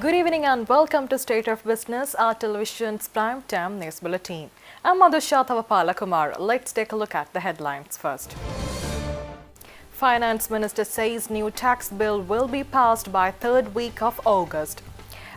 Good evening and welcome to State of Business, our television's prime time news bulletin. I'm Madhusha Thavappalakumar. Let's take a look at the headlines first. Finance Minister says new tax bill will be passed by third week of August.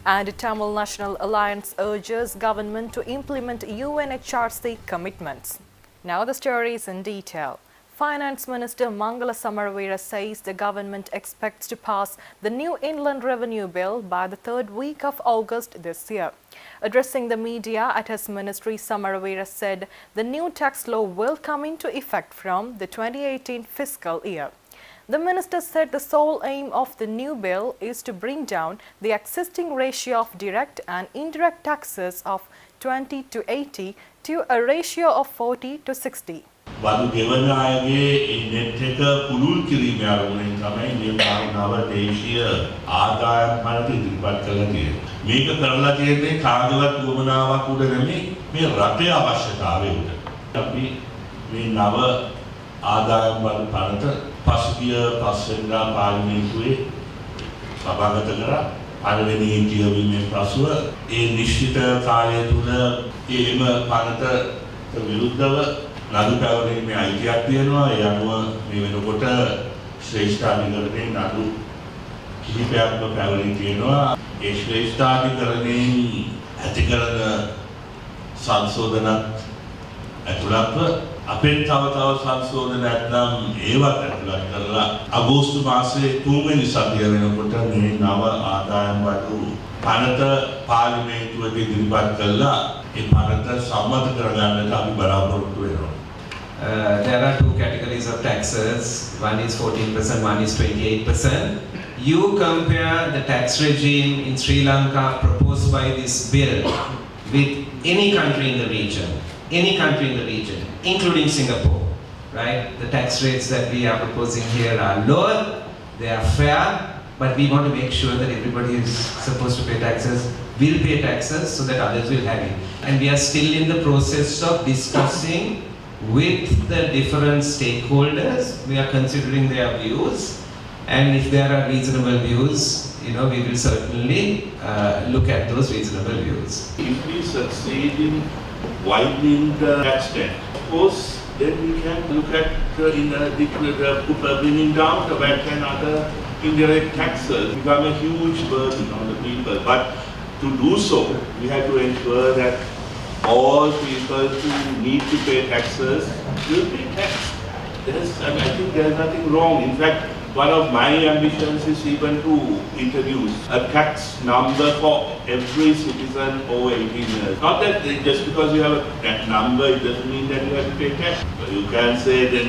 And Tamil National Alliance urges government to implement UNHRC commitments. Now the stories in detail. Finance Minister Mangala Samaravira says the government expects to pass the new Inland Revenue Bill by the third week of August this year. Addressing the media at his ministry, Samaravira said the new tax law will come into effect from the 2018 fiscal year. The minister said the sole aim of the new bill is to bring down the existing ratio of direct and indirect taxes of 20 to 80 to a ratio of 40 to 60. වදු ගෙවන අයගේ net එක පුළුල් කිරීමේ අරමුණෙන් තමයි මේ නව දේශීය ආදායම් පනත ඉදිරිපත් කරලා තියෙන්නේ. මේක කරලා තියෙන්නේ කාගවත් වමනාවක් උඩ නෙමෙයි මේ රටේ අවශ්‍යතාවය උඩ. අපි මේ නව ආදායම් බදු පනත පසුගිය පස්වෙනිදා පාර්ලිමේන්තුවේ සභාගත කරා. පළවෙනි කියවීමෙන් පසුව ඒ නිශ්චිත කාලය තුල ඒම පනත විරුද්ධව නඩු පැවරීමේ අයිතියක් තියෙනවා. ඒ අනුව මේ වෙනකොට ශ්‍රේෂ්ඨාධිකරණයේ නඩු කිහිපයක්ම පැවරී තියෙනවා. ඒ ශ්‍රේෂ්ඨාධිකරණයෙන් ඇති කරන සංශෝධනත් ඇතුළත්ව අපෙන් තව සංශෝධන නැත්නම් ඒවත් ඇතුළත් කරලා අගෝස්තු මාසයේ 3 වෙනි සතිය වෙනකොට මේ නව ආදායම් බදු පනත පාර්ලිමේන්තුවට ඉදිරිපත් කළා. ඒ පනත සම්මත කරගන්නට අපි බලාපොරොත්තු වෙනවා. There are two categories of taxes. One is 14%, one is 28%. You compare the tax regime in Sri Lanka proposed by this bill with any country in the region, including Singapore, right? The tax rates that we are proposing here are lower, they are fair, but we want to make sure that everybody is supposed to pay taxes will pay taxes so that others will have it. And we are still in the process of discussing with the different stakeholders. We are considering their views, and if there are reasonable views, we will certainly look at those reasonable views. If we succeed in widening the tax net, of course, then we can look at bringing down the VAT and other indirect taxes. Become a huge burden on the people. But to do so, we have to ensure that all people who need to pay taxes will pay tax. I think there is nothing wrong. In fact, one of my ambitions is even to introduce a tax number for every citizen over 18 years. Not that just because you have a number, it doesn't mean that you have to pay tax. You can say that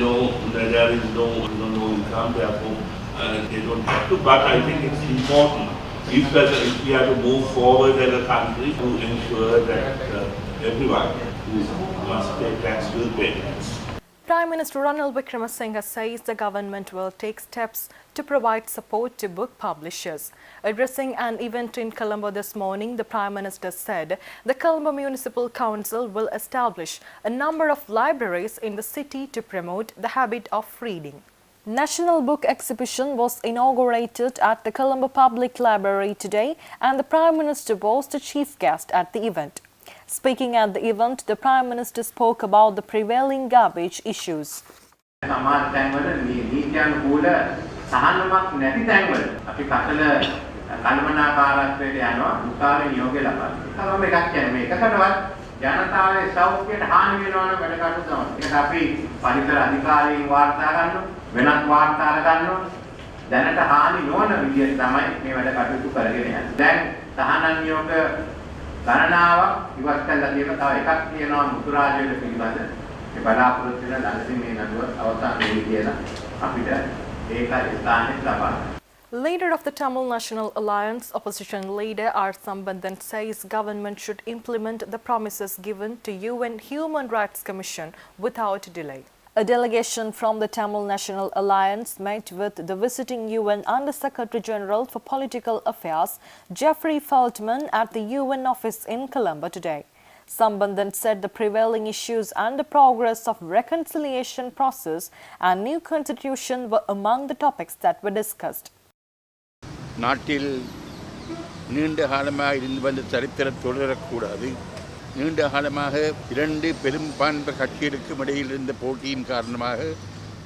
there is no income, therefore they don't have to. But I think it's important if we have to move forward as a country to ensure that everyone who must pay tax will pay tax. Prime Minister Ranil Wickremesinghe says the government will take steps to provide support to book publishers. Addressing an event in Colombo this morning, the Prime Minister said the Colombo Municipal Council will establish a number of libraries in the city to promote the habit of reading. National Book Exhibition was inaugurated at the Colombo Public Library today, and the Prime Minister was the chief guest at the event. Speaking at the event, the Prime Minister spoke about the prevailing garbage issues. ගණනාවක් ඉවත් කළා කියලා තව එකක් තියෙනවා මුතුරාජයට පිළිබඳ ඒ බලාපොරොත්තු වෙන ළඟදී මේ නඩුව අවසන් වෙයි කියලා අපිට ඒක ස්ථානයක් ලබා. Leader of the Tamil National Alliance, opposition leader R. Sambandhan says government should implement the promises given to UN Human Rights Commission without delay. A delegation from the Tamil National Alliance met with the visiting UN Under-Secretary General for Political Affairs, Jeffrey Feltman, at the UN office in Colombo today. Sambandhan said the prevailing issues and the progress of reconciliation process and new constitution were among the topics that were discussed. Not till நீண்ட காலமாக இருந்து வந்த சரித்திரம் தொடரக்கூடாது. நீண்ட காலமாக இரண்டு பெரும்பான்மை கட்சிகளுக்கும் இடையில் இருந்த போட்டியின் காரணமாக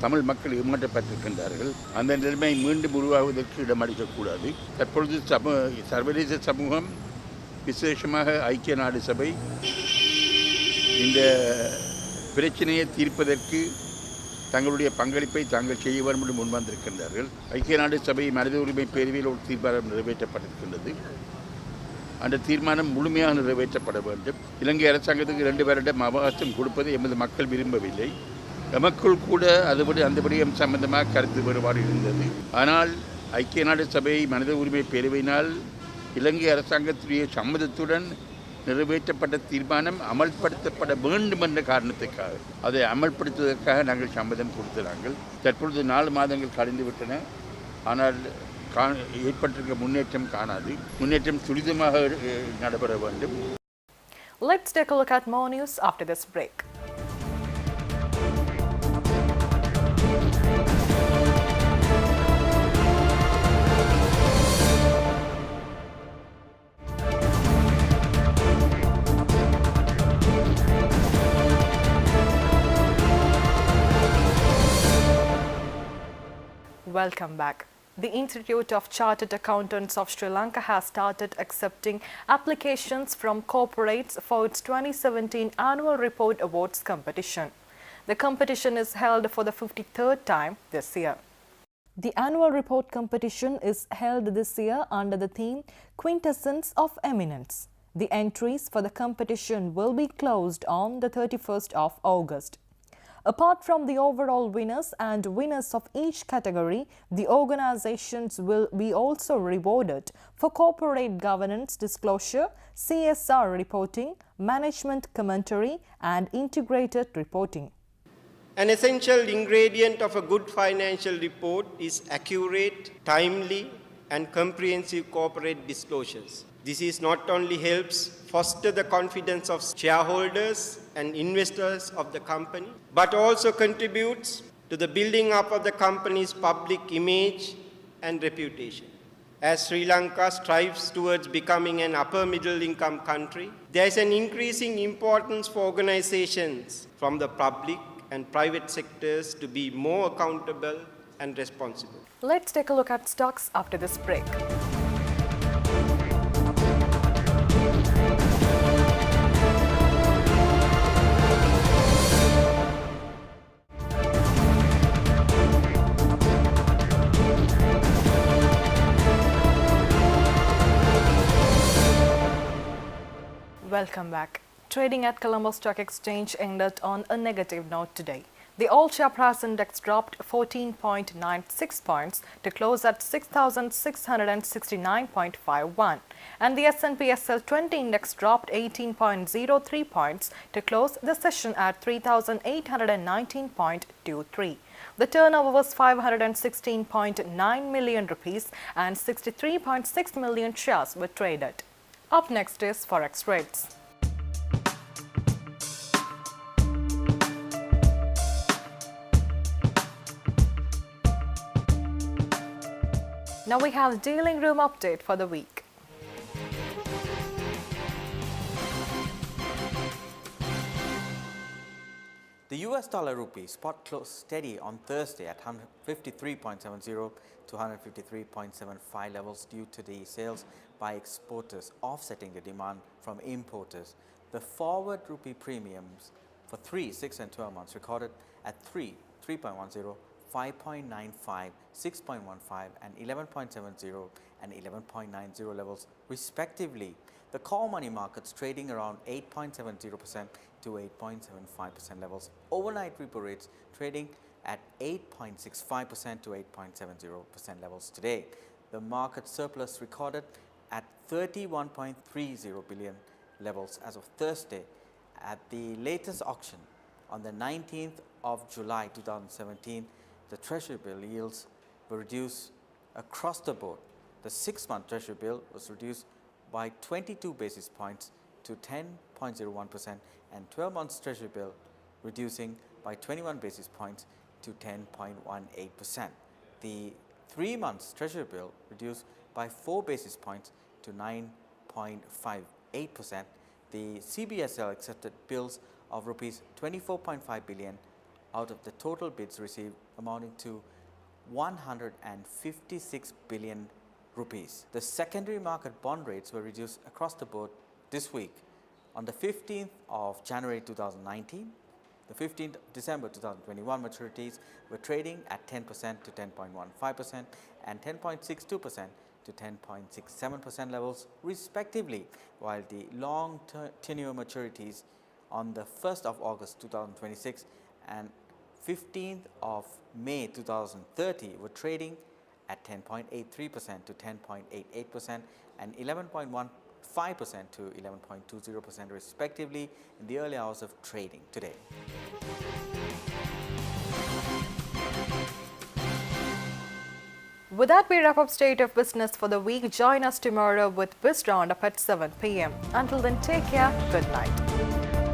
தமிழ் மக்கள் ஏமாற்றப்பட்டிருக்கின்றார்கள். அந்த நிலைமை மீண்டும் உருவாகுவதற்கு இடமளிக்கக்கூடாது. தற்பொழுது சர்வதேச சமூகம், விசேஷமாக ஐக்கிய நாடு சபை இந்த பிரச்சனையை தீர்ப்பதற்கு தங்களுடைய பங்களிப்பை தாங்கள் செய்ய வேண்டும் என்று முன்வந்திருக்கின்றார்கள். ஐக்கிய நாடு சபை மனித உரிமை பேரவையில் ஒரு தீர்மானம் நிறைவேற்றப்பட்டிருக்கின்றது. அந்த தீர்மானம் முழுமையாக நிறைவேற்றப்பட வேண்டும். இலங்கை அரசாங்கத்துக்கு 2 வருடம் அவகாசம் கொடுப்பதை எமது மக்கள் விரும்பவில்லை. எமக்குள் கூட அந்த விடயம் சம்பந்தமாக கருத்து வேறுபாடு இருந்தது. ஆனால் ஐக்கிய நாடு சபை மனித உரிமை பேரவையினால் இலங்கை அரசாங்கத்துடைய சம்மதத்துடன் நிறைவேற்றப்பட்ட தீர்மானம் அமல்படுத்தப்பட வேண்டும் என்ற காரணத்துக்காக, அதை அமல்படுத்துவதற்காக நாங்கள் சம்மதம் கொடுத்தார்கள். தற்பொழுது 4 மாதங்கள் கழிந்துவிட்டன. ஆனால் ஏற்பட்டிருக்க முன்னேற்றம் காணாது. முன்னேற்றம் துரிதமாக நடைபெற வேண்டும். Let's take a look at more news after this break. Welcome back. The Institute of Chartered Accountants of Sri Lanka has started accepting applications from corporates for its 2017 Annual Report Awards competition. The competition is held for the 53rd time this year. The Annual Report competition is held this year under the theme Quintessence of Eminence. The entries for the competition will be closed on the 31st of August. Apart from the overall winners and winners of each category, the organizations will be also rewarded for corporate governance disclosure, CSR reporting, management commentary, and integrated reporting. An essential ingredient of a good financial report is accurate, timely, and comprehensive corporate disclosures. This is not only helps foster the confidence of shareholders and investors of the company, but also contributes to the building up of the company's public image and reputation. As Sri Lanka strives towards becoming an upper middle income country, there is an increasing importance for organizations from the public and private sectors to be more accountable and responsible. Let's take a look at stocks after this break. Welcome back. Trading at Colombo Stock Exchange ended on a negative note today. The all-share price index dropped 14.96 points to close at 6,669.51, and the S&P SL 20 index dropped 18.03 points to close the session at 3,819.23. The turnover was 516.9 million rupees and 63.6 million shares were traded. Up next is Forex rates. Now we have dealing room update for the week. The US dollar rupee spot closed steady on Thursday at 153.70 to 153.75 levels due to the sales by exporters offsetting the demand from importers. The forward rupee premiums for 3, 6 and 12 months recorded at 3.10, 5.95, 6.15 and 11.70 and 11.90 levels respectively. The call money markets trading around 8.70% to 8.75% levels. Overnight repo rates trading at 8.65% to 8.70% levels today. The market surplus recorded at 31.30 billion levels as of Thursday. At the latest auction on the 19th of July 2017, the Treasury bill yields were reduced across the board. The 6-month Treasury bill was reduced by 22 basis points to 10.01% and 12 months Treasury bill reducing by 21 basis points to 10.18%. The 3 months Treasury bill reduced by 4 basis points to to 9.58%. The CBSL accepted bills of rupees 24.5 billion out of the total bids received, amounting to 156 billion rupees. The secondary market bond rates were reduced across the board this week. On the 15th of January 2019, the 15th of December 2021 maturities were trading at 10% to 10.15% and 10.62% to 10.67% levels respectively, while the long tenure maturities on the 1st of August 2026 and 15th of May 2030 were trading at 10.83% to 10.88% and 11.15% to 11.20% respectively in the early hours of trading today. With that, we wrap up State of Business for the week. Join us tomorrow with Biz Roundup at 7 p.m. Until then, take care. Good night.